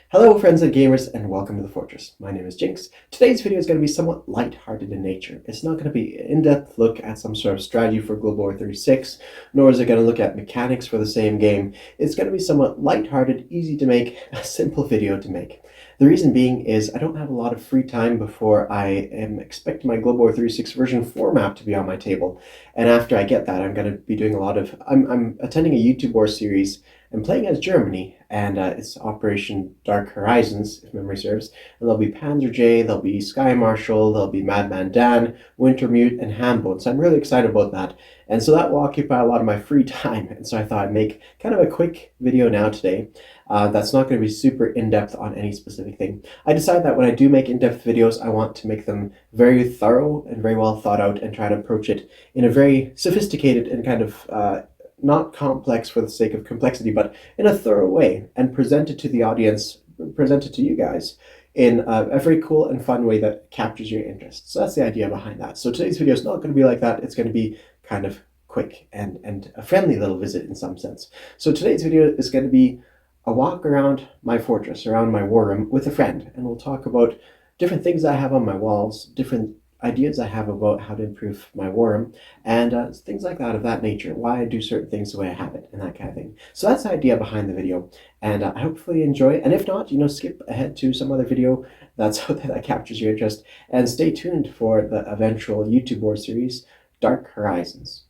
Hello friends and gamers, and welcome to the Fortress. My name is Jinx. Today's video is going to be somewhat light-hearted in nature. It's not going to be an in-depth look at some sort of strategy for Global War 36, nor is it going to look at mechanics for the same game. It's going to be somewhat light-hearted, easy to make, a simple video to make. The reason being is I don't have a lot of free time before I am expecting my Global War 36 version 4 map to be on my table. And after I get that, I'm going to be doing a lot of... I'm attending a YouTube War series and playing as Germany, and it's Operation Dark Horizons, if memory serves. And there'll be Panzer J, there'll be Sky Marshal, there'll be Madman Dan, Wintermute, and Hambone. So I'm really excited about that. And so that will occupy a lot of my free time. And so I thought I'd make kind of a quick video now today. That's not going to be super in-depth on any specific thing. I decided that when I do make in-depth videos, I want to make them very thorough and very well thought out and try to approach it in a very sophisticated and kind of not complex for the sake of complexity, but in a thorough way, and present it to the audience, present it to you guys in a very cool and fun way that captures your interest. So that's the idea behind that. So today's video is not going to be like that. It's going to be kind of quick and a friendly little visit in some sense. So today's video is going to be a walk around my fortress, around my war room with a friend, and we'll talk about different things I have on my walls, different ideas I have about how to improve my war room, and things like that of that nature, why I do certain things the way I have it, and that kind of thing. So that's the idea behind the video, and I hopefully enjoy it. And if not, skip ahead to some other video that's out there that captures your interest, and stay tuned for the eventual YouTube War series, Dark Horizons.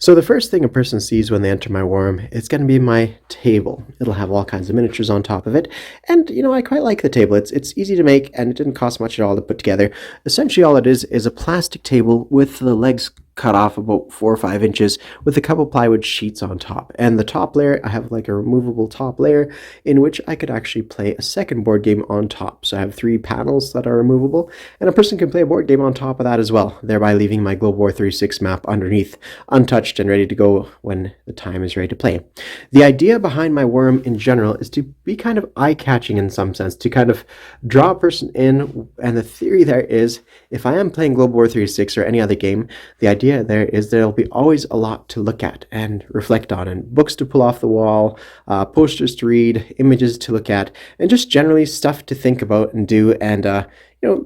So the first thing a person sees when they enter my war room is going to be my table. It'll have all kinds of miniatures on top of it, and I quite like the table. It's easy to make, and it didn't cost much at all to put together. Essentially all it is a plastic table with the legs cut off about 4 or 5 inches with a couple plywood sheets on top. And the top layer, I have like a removable top layer in which I could actually play a second board game on top. So I have 3 panels that are removable, and a person can play a board game on top of that as well, thereby leaving my Global War 36 map underneath untouched and ready to go when the time is ready to play. The idea behind my worm in general is to be kind of eye-catching in some sense, to kind of draw a person in, and the theory there is if I am playing Global War 36 or any other game, the idea there is there'll be always a lot to look at and reflect on, and books to pull off the wall, posters to read, images to look at, and just generally stuff to think about and do, and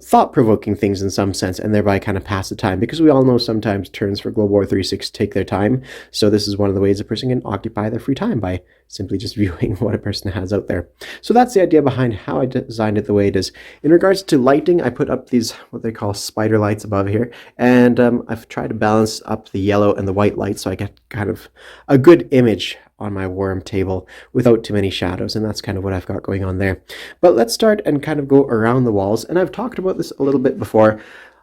thought-provoking things in some sense, and thereby kind of pass the time, because we all know sometimes turns for Global War 36 take their time. So this is one of the ways a person can occupy their free time, by simply just viewing what a person has out there. So that's the idea behind how I designed it the way it is. In regards to lighting, I put up these what they call spider lights above here, and I've tried to balance up the yellow and the white lights so I get kind of a good image on my worm table without too many shadows, and that's kind of what I've got going on there. But let's start and kind of go around the walls, and I've talked about this a little bit before.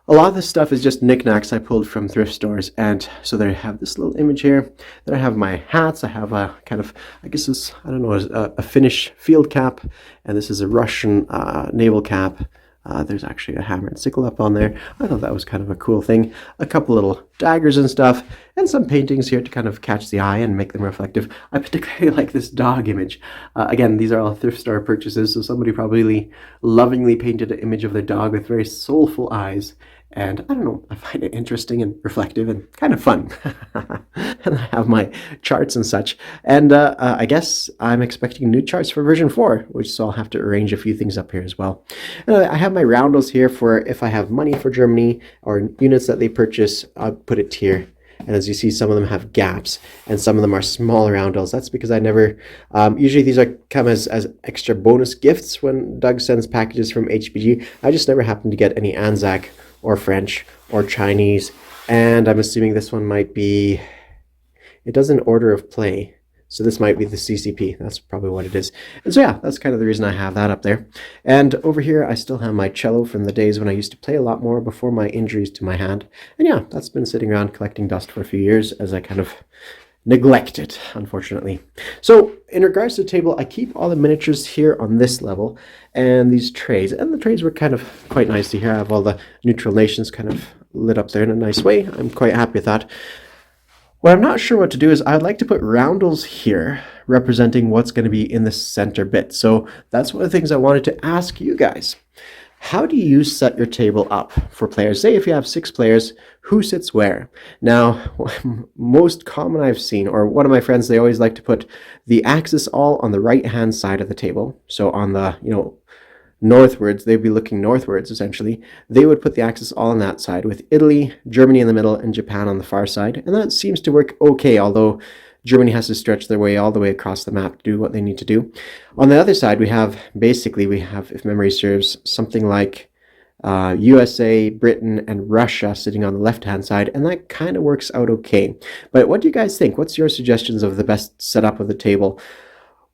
A lot of this stuff is just knickknacks I pulled from thrift stores, and so there I have this little image here. Then I have my hats. I have a kind of, I guess this, I don't know, a Finnish field cap, and this is a Russian naval cap. There's actually a hammer and sickle up on there. I thought that was kind of a cool thing. A couple little daggers and stuff, and some paintings here to kind of catch the eye and make them reflective. I particularly like this dog image. Again, these are all thrift store purchases, so somebody probably lovingly painted an image of their dog with very soulful eyes. And I don't know, I find it interesting and reflective and kind of fun. And I have my charts and such. And I guess I'm expecting new charts for version 4, so I'll have to arrange a few things up here as well. I have my roundels here for if I have money for Germany or units that they purchase, I'll put it here. And as you see, some of them have gaps, and some of them are smaller roundels. That's because I never, usually these come as extra bonus gifts when Doug sends packages from HBG. I just never happen to get any Anzac or French or Chinese, and I'm assuming this one might be, it does an order of play, so this might be the CCP. That's probably what it is. And so yeah, that's kind of the reason I have that up there. And over here I still have my cello from the days when I used to play a lot more before my injuries to my hand. And yeah, that's been sitting around collecting dust for a few years as I kind of neglect it, unfortunately. So in regards to the table, I keep all the miniatures here on this level, and these trays, and the trays were kind of quite nice to hear. I have all the neutral nations kind of lit up there in a nice way. I'm quite happy with that. What I'm not sure what to do is I'd like to put roundels here representing what's going to be in the center bit. So that's one of the things I wanted to ask you guys. How do you set your table up for players? Say if you have 6 players, who sits where? Now, most common I've seen, or one of my friends, they always like to put the axis all on the right-hand side of the table. So on the, northwards, they'd be looking northwards essentially. They would put the axis all on that side with Italy, Germany in the middle, and Japan on the far side. And that seems to work okay, although Germany has to stretch their way all the way across the map to do what they need to do. On the other side, we have, if memory serves, something like USA, Britain, and Russia sitting on the left-hand side, and that kind of works out okay. But what do you guys think? What's your suggestions of the best setup of the table?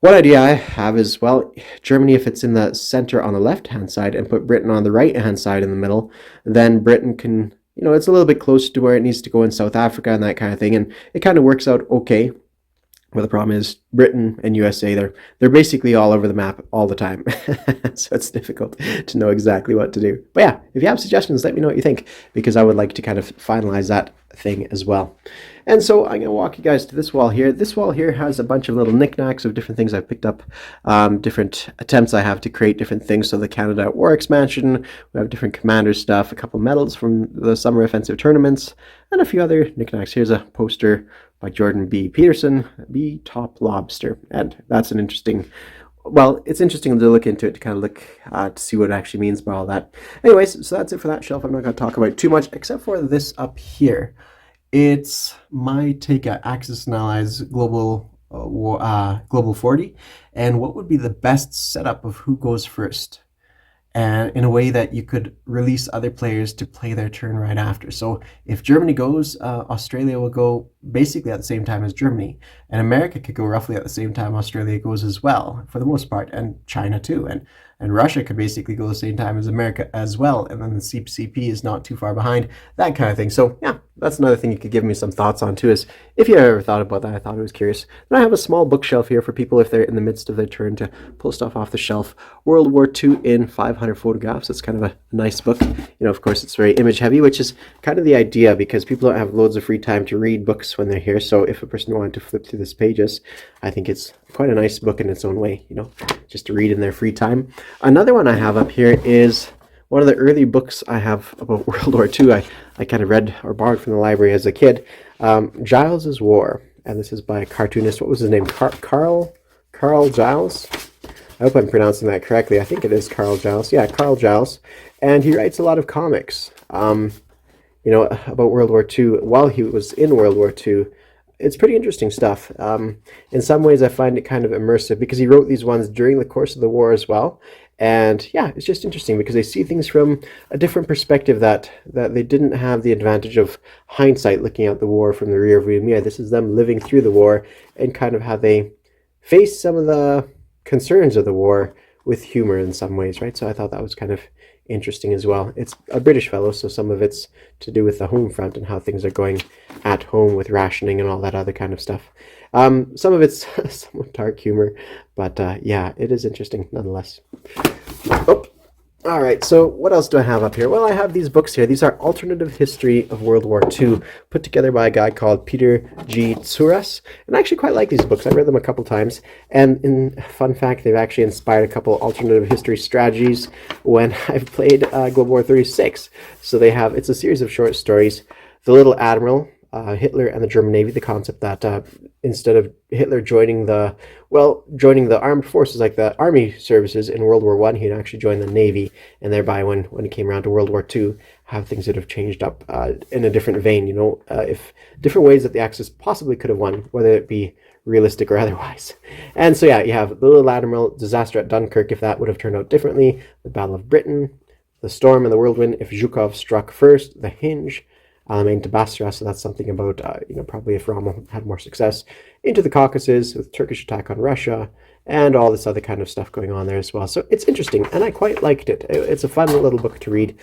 One idea I have is, well, Germany, if it's in the center on the left-hand side and put Britain on the right-hand side in the middle, then Britain can, it's a little bit closer to where it needs to go in South Africa and that kind of thing, and it kind of works out okay. Well, the problem is Britain and USA, they're basically all over the map all the time. So it's difficult to know exactly what to do. But yeah, if you have suggestions, let me know what you think, because I would like to kind of finalize that thing as well. And so I'm going to walk you guys to this wall here. This wall here has a bunch of little knickknacks of different things I've picked up, different attempts I have to create different things. So the Canada at War expansion, we have different commander stuff, a couple medals from the summer offensive tournaments, and a few other knickknacks. Here's a poster by Jordan B. Peterson, B. Top Lobster. And that's an interesting, well, it's interesting to look into it, to kind of look to see what it actually means by all that. Anyways, so that's it for that shelf. I'm not going to talk about it too much, except for this up here. It's my take at Axis and Allies Global 40, and what would be the best setup of who goes first, and in a way that you could release other players to play their turn right after. So if Germany goes, Australia will go basically at the same time as Germany, and America could go roughly at the same time Australia goes as well, for the most part, and China too, and Russia could basically go the same time as America as well, and then the CCP is not too far behind, that kind of thing. So yeah, that's another thing you could give me some thoughts on too, is if you ever thought about that. I thought it was curious. Then I have a small bookshelf here for people if they're in the midst of their turn to pull stuff off the shelf. World War II in 500 photographs. It's kind of a nice book. Of course, it's very image heavy, which is kind of the idea, because people don't have loads of free time to read books when they're here. So if a person wanted to flip through this pages, I think it's quite a nice book in its own way, just to read in their free time. Another one I have up here is one of the early books I have about World War II. I kind of read or borrowed from the library as a kid. Giles's War, and this is by a cartoonist. What was his name? Carl Giles? I hope I'm pronouncing that correctly. I think it is Carl Giles. Yeah, Carl Giles. And he writes a lot of comics, about World War II while he was in World War II. It's pretty interesting stuff. In some ways, I find it kind of immersive, because he wrote these ones during the course of the war as well. And yeah, it's just interesting because they see things from a different perspective that they didn't have the advantage of hindsight, looking at the war from the rear view mirror. This is them living through the war and kind of how they face some of the concerns of the war with humor in some ways, right? So I thought that was kind of interesting as well. It's a British fellow, so some of it's to do with the home front and how things are going at home with rationing and all that other kind of stuff. Some of it's somewhat dark humor, but yeah, it is interesting nonetheless. Oh, all right, so what else do I have up here? Well, I have these books here. These are Alternative History of World War II, put together by a guy called Peter G. Tsouras. And I actually quite like these books. I've read them a couple times. And in fun fact, they've actually inspired a couple alternative history strategies when I've played Global War 36. So it's a series of short stories. The Little Admiral, Hitler and the German Navy, the concept that instead of Hitler joining the armed forces, like the army services in World War I, he'd actually join the Navy, and thereby when it came around to World War II, have things that have changed up in a different vein, if different ways that the Axis possibly could have won, whether it be realistic or otherwise. And so yeah, you have the Little Admiral, disaster at Dunkirk, if that would have turned out differently, the Battle of Britain, the Storm and the Whirlwind, if Zhukov struck first, the Hinge, Alamein to Basra, so that's something about, probably if Rommel had more success, into the Caucasus with Turkish attack on Russia, and all this other kind of stuff going on there as well. So it's interesting, and I quite liked it. It's a fun little book to read.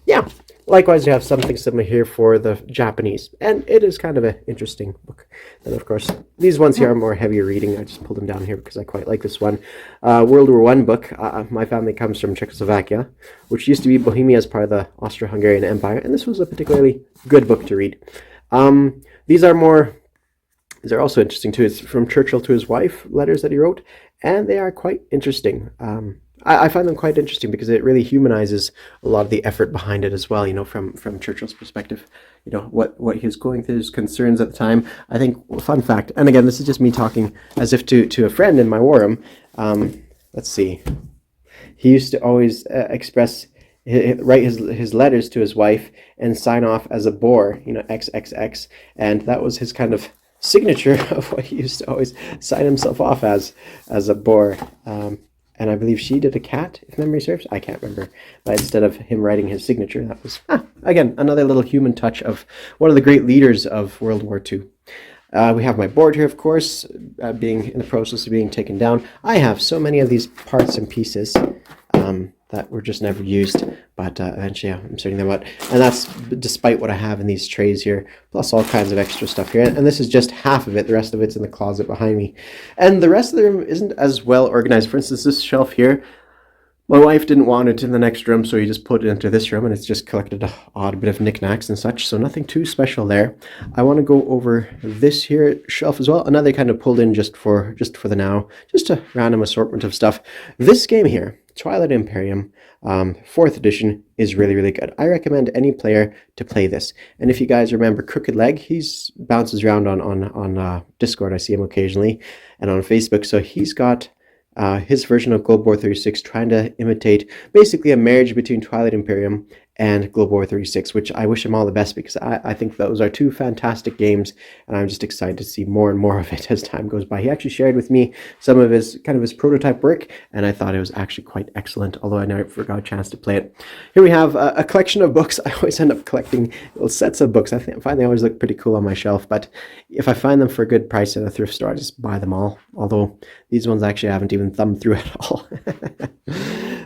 Yeah, likewise, you have something similar here for the Japanese, and it is kind of an interesting book. And of course, these ones here are more heavier reading. I just pulled them down here because I quite like this one. World War I book. My family comes from Czechoslovakia, which used to be Bohemia as part of the Austro-Hungarian Empire, and this was a particularly good book to read. These are also interesting too. It's from Churchill to his wife, letters that he wrote, and they are quite interesting. I find them quite interesting because it really humanizes a lot of the effort behind it as well. From Churchill's perspective, what he was going through, his concerns at the time. I think, fun fact, and again, this is just me talking as if to a friend in my war room. Let's see. He used to always write his letters to his wife and sign off as a bore, XXX, and that was his kind of signature of what he used to always sign himself off as a bore. And I believe she did a cat, if memory serves. I can't remember. But instead of him writing his signature, that was, again, another little human touch of one of the great leaders of World War II. We have my board here, of course, being in the process of being taken down. I have so many of these parts and pieces that were just never used, but eventually I'm sorting them out. And that's despite what I have in these trays here, plus all kinds of extra stuff here. And this is just half of it. The rest of it's in the closet behind me. And the rest of the room isn't as well organized. For instance, this shelf here, my wife didn't want it in the next room, so we just put it into this room, and it's just collected an odd bit of knickknacks and such, so nothing too special there. I want to go over this here shelf as well. Another kind of pulled in just for the now, just a random assortment of stuff. This game here, Twilight Imperium, 4th edition, is really, really good. I recommend any player to play this. And if you guys remember Crooked Leg, he's bounces around on Discord. I see him occasionally, and on Facebook. So he's got his version of Global War 36 trying to imitate basically a marriage between Twilight Imperium and Global War 36, which I wish him all the best because I think those are two fantastic games, and I'm just excited to see more and more of it as time goes by. He actually shared with me some of his prototype work, and I thought it was actually quite excellent, although I never got a chance to play it. Here we have a collection of books. I always end up collecting little sets of books. I find they always look pretty cool on my shelf, but if I find them for a good price at a thrift store, I just buy them all, although these ones actually I haven't even thumbed through at all.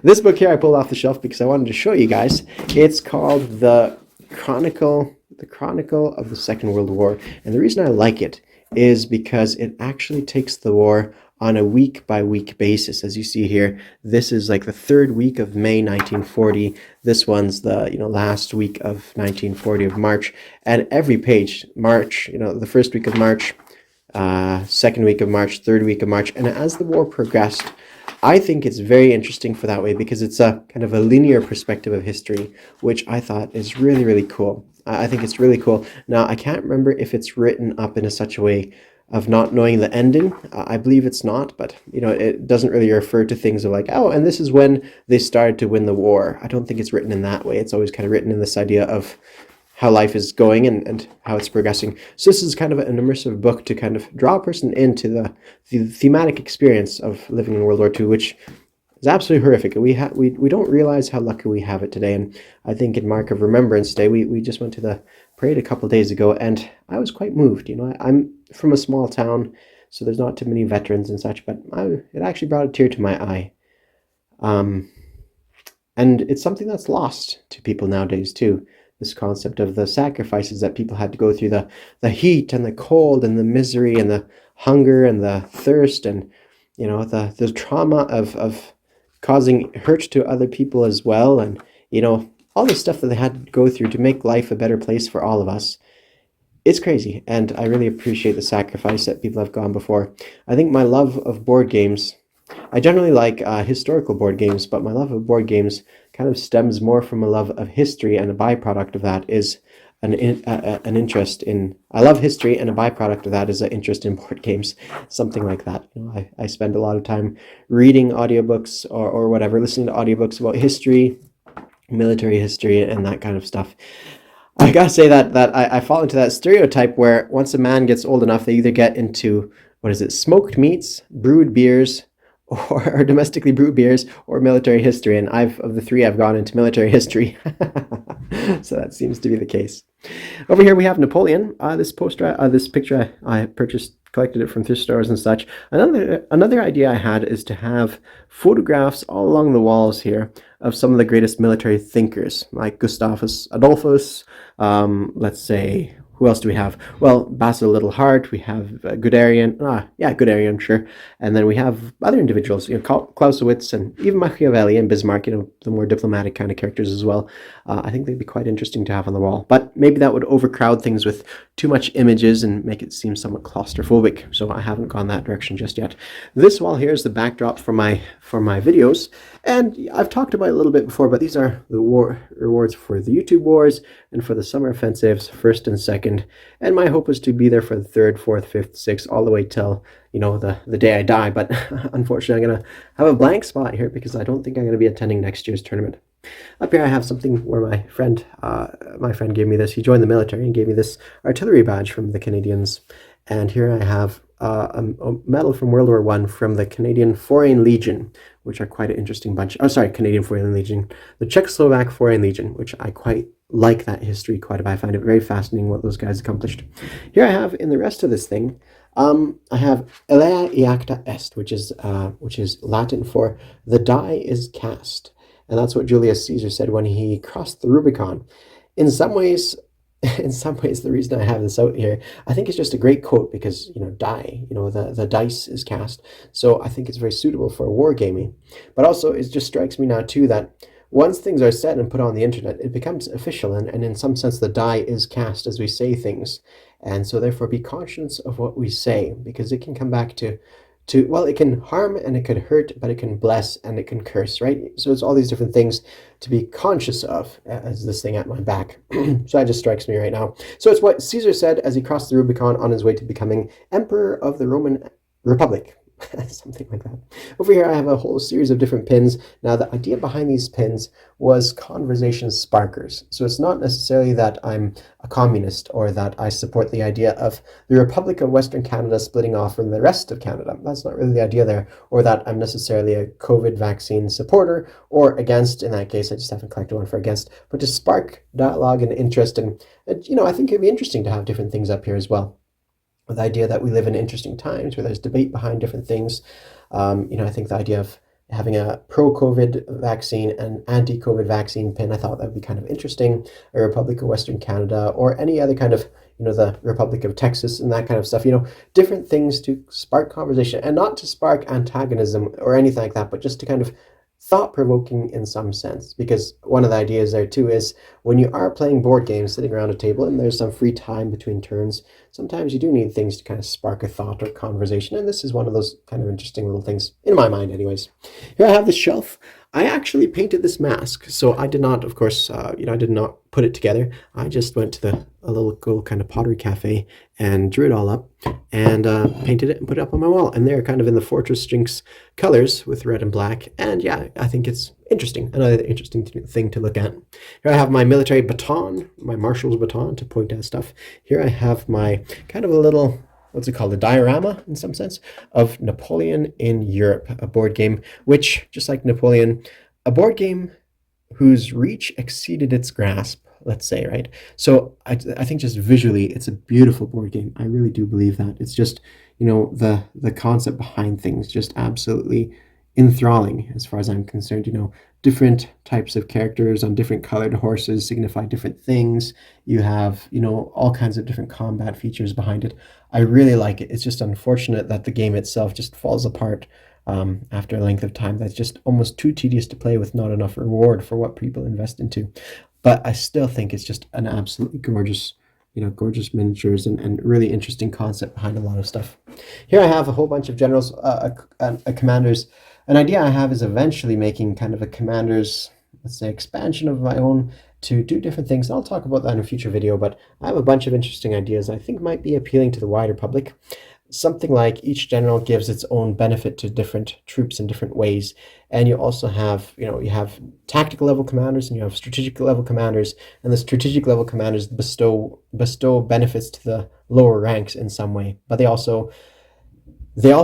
This book here I pulled off the shelf because I wanted to show you guys. It's called The Chronicle of the Second World War. And the reason I like it is because it actually takes the war on a week-by-week basis. As you see here, this is like the 3rd week of May 1940. This one's the last week of 1940 of March. And every page, March, the 1st week of March, 2nd week of March, 3rd week of March. And as the war progressed, I think it's very interesting for that way because it's a kind of a linear perspective of history, which I thought is really, really cool. I think it's really cool. Now, I can't remember if it's written up in such a way of not knowing the ending. I believe it's not, but it doesn't really refer to things of like, oh, and this is when they started to win the war. I don't think it's written in that way. It's always kind of written in this idea of how life is going and how it's progressing. So this is kind of an immersive book to kind of draw a person into the thematic experience of living in World War II, which is absolutely horrific. We don't realize how lucky we have it today. And I think in Mark of Remembrance Day, we just went to the parade a couple of days ago, and I was quite moved. I'm from a small town, so there's not too many veterans and such, but it actually brought a tear to my eye. And it's something that's lost to people nowadays too. This concept of the sacrifices that people had to go through, the heat and the cold and the misery and the hunger and the thirst and the trauma of causing hurt to other people as well, and all the stuff that they had to go through to make life a better place for all of us. It's crazy, and I really appreciate the sacrifice that people have gone before. I think my love of board games, I generally like historical board games, but my love of board games kind of stems more from a love of history, and a byproduct of that is an interest in, I love history, and a byproduct of that is an interest in board games, something like that. I spend a lot of time reading audiobooks or whatever, listening to audiobooks about history, military history, and that kind of stuff. I gotta say that I fall into that stereotype where once a man gets old enough, they either get into, smoked meats, brewed beers, or domestically brewed beers, or military history. And of the three, I've gone into military history. So that seems to be the case. Over here we have Napoleon. This picture I purchased, collected it from thrift stores and such. Another idea I had is to have photographs all along the walls here of some of the greatest military thinkers, like Gustavus Adolphus, let's say, Who else do we have? Well, Basil Littleheart. We have Guderian. Guderian, sure. And then we have other individuals, Clausewitz and even Machiavelli and Bismarck. The more diplomatic kind of characters as well. I think they'd be quite interesting to have on the wall. But maybe that would overcrowd things with too much images and make it seem somewhat claustrophobic. So I haven't gone that direction just yet. This wall here is the backdrop for my videos, and I've talked about it a little bit before. But these are the rewards for the YouTube wars and for the summer offensives, first and second. And my hope is to be there for the third, fourth, fifth, sixth, all the way till the day I die. But unfortunately, I'm gonna have a blank spot here because I don't think I'm gonna be attending next year's tournament. Up here I have something where my friend gave me this. He joined the military and gave me this artillery badge from the Canadians. And here I have a medal from World War I from the Canadian Foreign Legion, which are quite an interesting bunch. Oh, sorry, Canadian Foreign Legion. The Czechoslovak Foreign Legion, which I quite like that history quite a bit. I find it very fascinating what those guys accomplished. Here I have, in the rest of this thing, I have Elea iacta est, which is Latin for the die is cast. And that's what Julius Caesar said when he crossed the Rubicon. In some ways, the reason I have this out here, I think it's just a great quote because, die, the dice is cast. So I think it's very suitable for wargaming. But also, it just strikes me now, too, that once things are said and put on the internet, it becomes official. And in some sense, the die is cast as we say things. And so therefore, be conscious of what we say, because it can come back to well, it can harm and it could hurt, but it can bless and it can curse, right? So it's all these different things to be conscious of, as this thing at my back. So that just strikes me right now. So it's what Caesar said as he crossed the Rubicon on his way to becoming Emperor of the Roman Republic. Something like that. Over here, I have a whole series of different pins. Now, the idea behind these pins was conversation sparkers. So it's not necessarily that I'm a communist or that I support the idea of the Republic of Western Canada splitting off from the rest of Canada. That's not really the idea there. Or that I'm necessarily a COVID vaccine supporter or against. In that case, I just haven't collected one for against. But to spark dialogue and interest. And I think it'd be interesting to have different things up here as well. The idea that we live in interesting times where there's debate behind different things. I think the idea of having a pro-COVID vaccine and anti-COVID vaccine pin, I thought that would be kind of interesting. A Republic of Western Canada or any other kind of, the Republic of Texas and that kind of stuff, different things to spark conversation and not to spark antagonism or anything like that, but just to kind of thought-provoking in some sense, because one of the ideas there too is when you are playing board games sitting around a table and there's some free time between turns, sometimes you do need things to kind of spark a thought or conversation, and this is one of those kind of interesting little things in my mind anyways. Here I have this shelf. I actually painted this mask, so I did not, of course, I did not put it together. I just went to a little kind of pottery cafe and drew it all up and painted it and put it up on my wall. And they're kind of in the Fortress Jinx colors with red and black. And yeah, I think it's interesting, another interesting thing to look at. Here I have my military baton, my marshal's baton to point at stuff. Here I have my kind of a little, what's it called, a diorama in some sense of Napoleon in Europe, a board game, which, just like Napoleon, a board game whose reach exceeded its grasp, let's say, right? So I think just visually, it's a beautiful board game. I really do believe that. It's just, the concept behind things just absolutely enthralling as far as I'm concerned. Different types of characters on different colored horses signify different things. You have, all kinds of different combat features behind it. I really like it. It's just unfortunate that the game itself just falls apart after a length of time. That's just almost too tedious to play with not enough reward for what people invest into. But I still think it's just an absolutely gorgeous, gorgeous miniatures and really interesting concept behind a lot of stuff. Here I have a whole bunch of generals, a commander's. An idea I have is eventually making kind of a commander's, let's say, expansion of my own to do different things. I'll talk about that in a future video, but I have a bunch of interesting ideas I think might be appealing to the wider public. Something like each general gives its own benefit to different troops in different ways. And you also have, you have tactical level commanders and you have strategic level commanders, and the strategic level commanders bestow benefits to the lower ranks in some way, but there's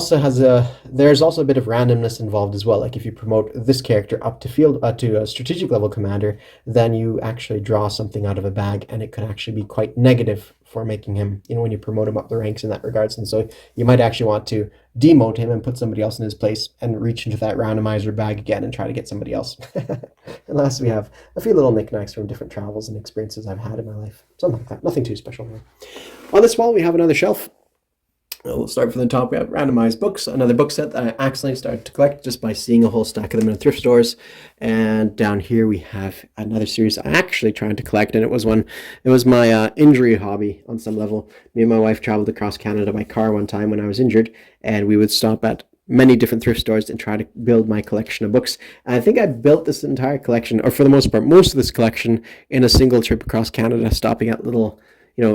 also a bit of randomness involved as well. Like if you promote this character up to a strategic level commander, then you actually draw something out of a bag, and it could actually be quite negative for making him, when you promote him up the ranks in that regards. And so you might actually want to demote him and put somebody else in his place and reach into that randomizer bag again and try to get somebody else. And last, we have a few little knickknacks from different travels and experiences I've had in my life. Something like that. Nothing too special here. On this wall, we have another shelf. We'll start from the top. We have randomized books, another book set that I accidentally started to collect just by seeing a whole stack of them in thrift stores. And down here we have another series I actually tried to collect, and it was my injury hobby on some level. Me and my wife traveled across Canada by car one time when I was injured, and we would stop at many different thrift stores and try to build my collection of books. And I think I built this entire collection, or for the most part, most of this collection, in a single trip across Canada, stopping at little,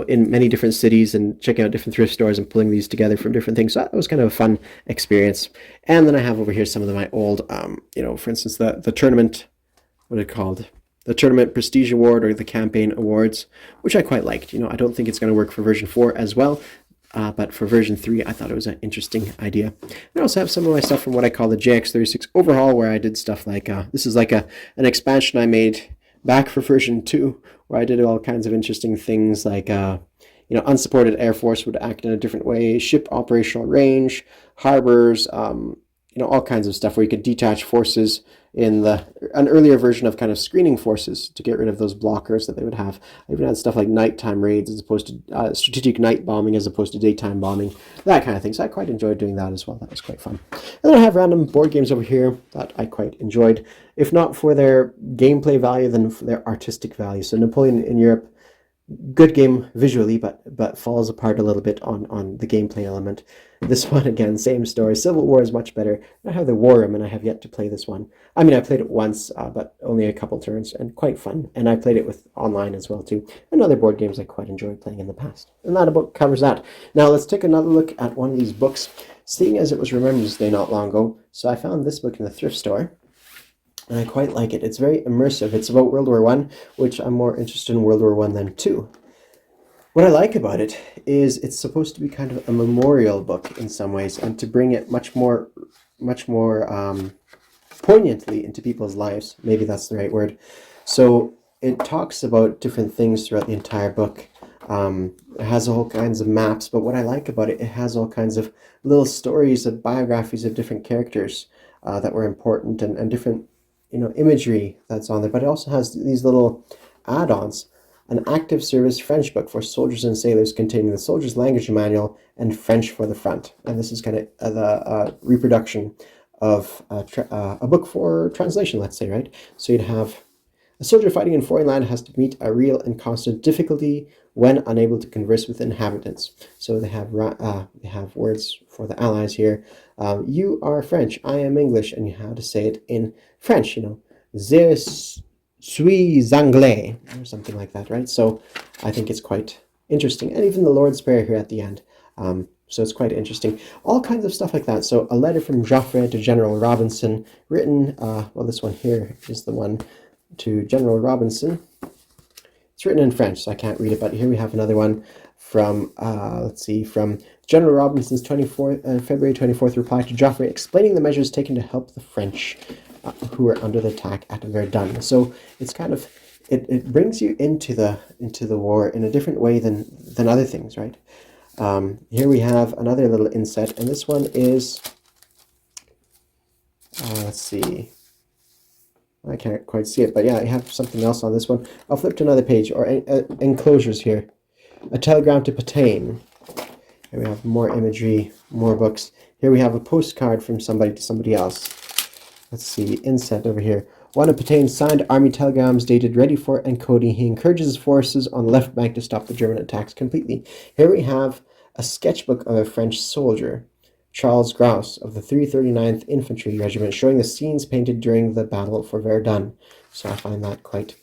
in many different cities and checking out different thrift stores and pulling these together from different things. So that was kind of a fun experience. And then I have over here some of my old, for instance, the tournament, what are it called? The Tournament Prestige Award or the Campaign Awards, which I quite liked. I don't think it's going to work for version 4 as well, but for version 3, I thought it was an interesting idea. And I also have some of my stuff from what I call the JX36 overhaul, where I did stuff like, this is like an expansion I made back for version 2, where I did all kinds of interesting things like, unsupported Air Force would act in a different way, ship operational range, harbors, all kinds of stuff where you could detach forces in an earlier version of kind of screening forces to get rid of those blockers that they would have. I even had stuff like nighttime raids as opposed to strategic night bombing as opposed to daytime bombing, that kind of thing. So I quite enjoyed doing that as well. That was quite fun. And then I have random board games over here that I quite enjoyed, if not for their gameplay value, then for their artistic value. So Napoleon in Europe, good game visually, but falls apart a little bit on the gameplay element. This one, again, same story. Civil War is much better. I have the War Room, and I have yet to play this one. I mean, I played it once, but only a couple turns, and quite fun. And I played it with online as well, too. And other board games I quite enjoyed playing in the past. And that about covers that. Now, let's take another look at one of these books, seeing as it was Remembrance Day not long ago. So I found this book in the thrift store, and I quite like it. It's very immersive. It's about World War I, which I'm more interested in World War I than II. What I like about it is it's supposed to be kind of a memorial book in some ways, and to bring it much more poignantly into people's lives. Maybe that's the right word. So it talks about different things throughout the entire book. It has all kinds of maps, but what I like about it, it has all kinds of little stories of biographies of different characters that were important, and different imagery that's on there. But it also has these little add-ons. An active service French book for soldiers and sailors containing the soldier's language manual and French for the front. And this is kind of the reproduction of a book for translation, let's say, right? So you'd have a soldier fighting in foreign land has to meet a real and constant difficulty when unable to converse with inhabitants. So they have words for the allies here. You are French, I am English, and you have to say it in French, Je suis anglais, or something like that, right? So I think it's quite interesting. And even the Lord's Prayer here at the end. So it's quite interesting. All kinds of stuff like that. So a letter from Joffre to General Robinson, written, this one here is the one to General Robinson. It's written in French, so I can't read it, but here we have another one from, from General Robinson's February 24th reply to Joffre, explaining the measures taken to help the French who were under the attack at Verdun. So it's kind of, it brings you into the war in a different way than other things, right? Here we have another little inset, and this one is, let's see, I can't quite see it, but yeah, I have something else on this one. I'll flip to another page, or enclosures here. A telegram to Patain. Here we have more imagery, more books. Here we have a postcard from somebody to somebody else. Let's see, inset over here. One of Patain's signed army telegrams dated ready for encoding. He encourages his forces on the left bank to stop the German attacks completely. Here we have a sketchbook of a French soldier, Charles Gauss, of the 339th Infantry Regiment, showing the scenes painted during the battle for Verdun. So I find that quite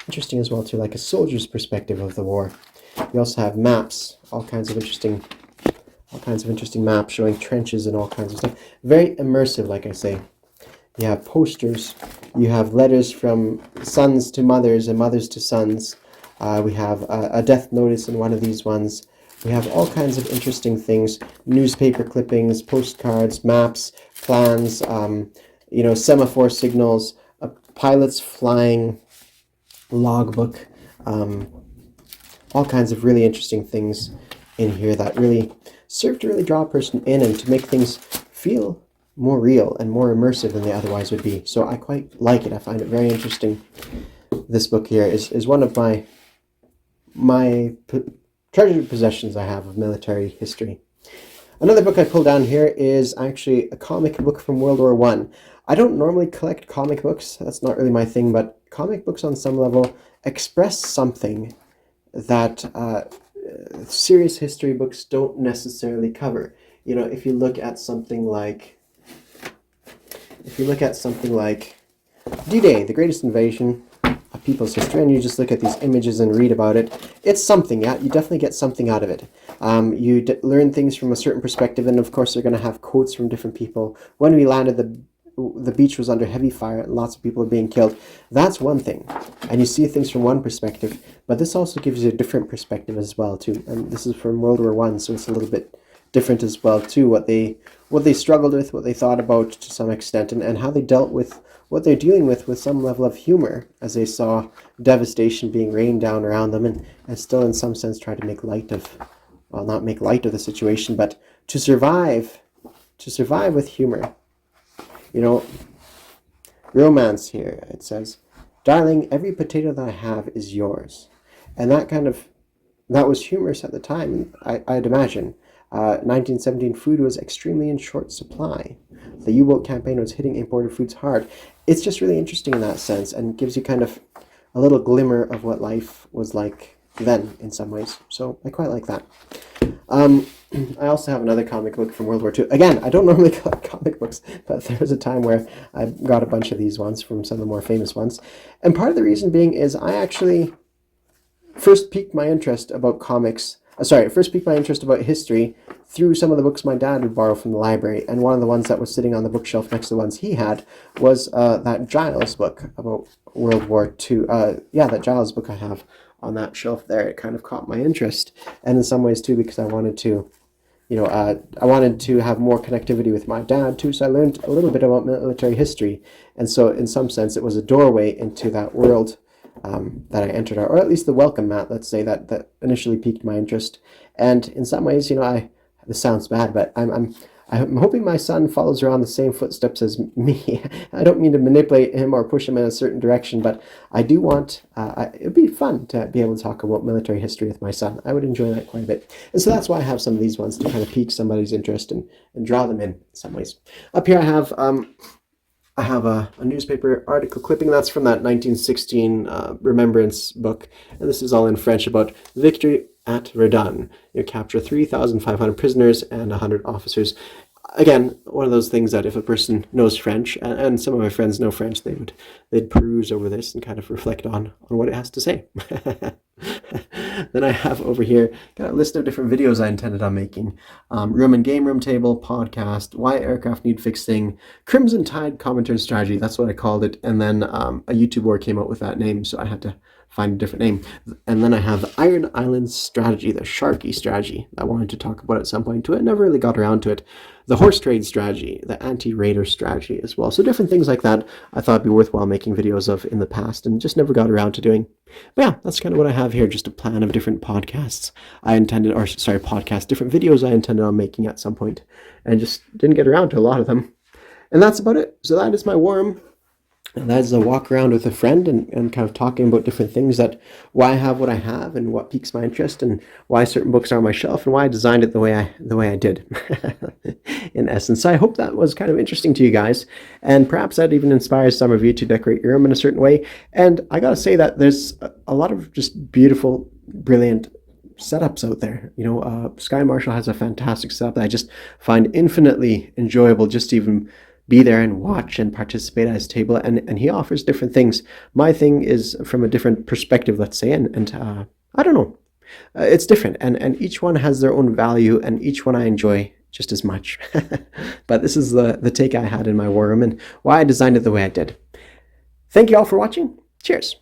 interesting as well, too, like a soldier's perspective of the war. We also have maps, all kinds of interesting maps showing trenches and all kinds of stuff. Very immersive, like I say. You have posters, you have letters from sons to mothers and mothers to sons. We have a death notice in one of these ones. We have all kinds of interesting things, newspaper clippings, postcards, maps, plans, semaphore signals, a pilot's flying logbook, all all kinds of really interesting things in here that really serve to really draw a person in and to make things feel more real and more immersive than they otherwise would be. So I quite like it. I find it very interesting. This book here is one of my treasured possessions I have of military history. Another book I pulled down here is actually a comic book from World War I. I don't normally collect comic books. That's not really my thing, but comic books on some level express something that serious history books don't necessarily cover. You know, if you look at something like D-Day, the greatest invasion of people's history, and you just look at these images and read about it, it's something. Yeah, you definitely get something out of it. You learn things from a certain perspective, and of course they're going to have quotes from different people. When we landed, the beach was under heavy fire and lots of people were being killed. That's one thing, and you see things from one perspective, but this also gives you a different perspective as well too. And this is from World War I, so it's a little bit different as well too, what they struggled with, what they thought about to some extent, and how they dealt with what they're dealing with some level of humor as they saw devastation being rained down around them, and still in some sense try to make light of, well, not make light of the situation, but to survive with humor. You know, romance here, it says, "Darling, every potato that I have is yours." And that was humorous at the time, I'd imagine. 1917 food was extremely in short supply. The U-boat campaign was hitting imported foods hard. It's just really interesting in that sense, and gives you kind of a little glimmer of what life was like then in some ways. So I quite like that. I also have another comic book from World War II. Again, I don't normally collect comic books, but there was a time where I got a bunch of these ones from some of the more famous ones. And part of the reason being is I actually first piqued my interest about history through some of the books my dad would borrow from the library. And one of the ones that was sitting on the bookshelf next to the ones he had was that Giles book about World War II. That Giles book I have on that shelf there. It kind of caught my interest. And in some ways too, because I wanted to, I wanted to have more connectivity with my dad too. So I learned a little bit about military history. And so in some sense, it was a doorway into that world that I entered, or at least the welcome mat, let's say, that initially piqued my interest. And in some ways, this sounds bad, but I'm hoping my son follows around the same footsteps as me. I don't mean to manipulate him or push him in a certain direction, but I do want, it'd be fun to be able to talk about military history with my son. I would enjoy that quite a bit. And so that's why I have some of these ones, to kind of pique somebody's interest and draw them in some ways. Up here I have a newspaper article clipping that's from that 1916 remembrance book, and this is all in French about victory at Verdun. You capture 3,500 prisoners and 100 officers. Again, one of those things that if a person knows French, and some of my friends know French, they'd peruse over this and kind of reflect on what it has to say. Then I have over here got a list of different videos I intended on making. Room and game room table, podcast, why aircraft need fixing, Crimson Tide commentary strategy, that's what I called it. And then a YouTuber came up with that name, so I had to find a different name. And then I have the Iron Islands strategy, the Sharky strategy, I wanted to talk about at some point too. I never really got around to it. The horse trade strategy, the anti-raider strategy as well. So different things like that I thought it'd be worthwhile making videos of in the past, and just never got around to doing. But yeah, that's kind of what I have here, just a plan of different different videos I intended on making at some point, and just didn't get around to a lot of them. And that's about it. So that is my worm. And that is a walk around with a friend and kind of talking about different things, that why I have what I have and what piques my interest, and why certain books are on my shelf, and why I designed it the way I did in essence. So I hope that was kind of interesting to you guys, and perhaps that even inspires some of you to decorate your room in a certain way. And I gotta say that there's a lot of just beautiful, brilliant setups out there. Sky Marshall has a fantastic setup that I just find infinitely enjoyable, just to even be there and watch and participate at his table, and he offers different things. My thing is from a different perspective, let's say, and I don't know, it's different, and each one has their own value, and each one I enjoy just as much. But this is the take I had in my war room, and why I designed it the way I did. Thank you all for watching. Cheers.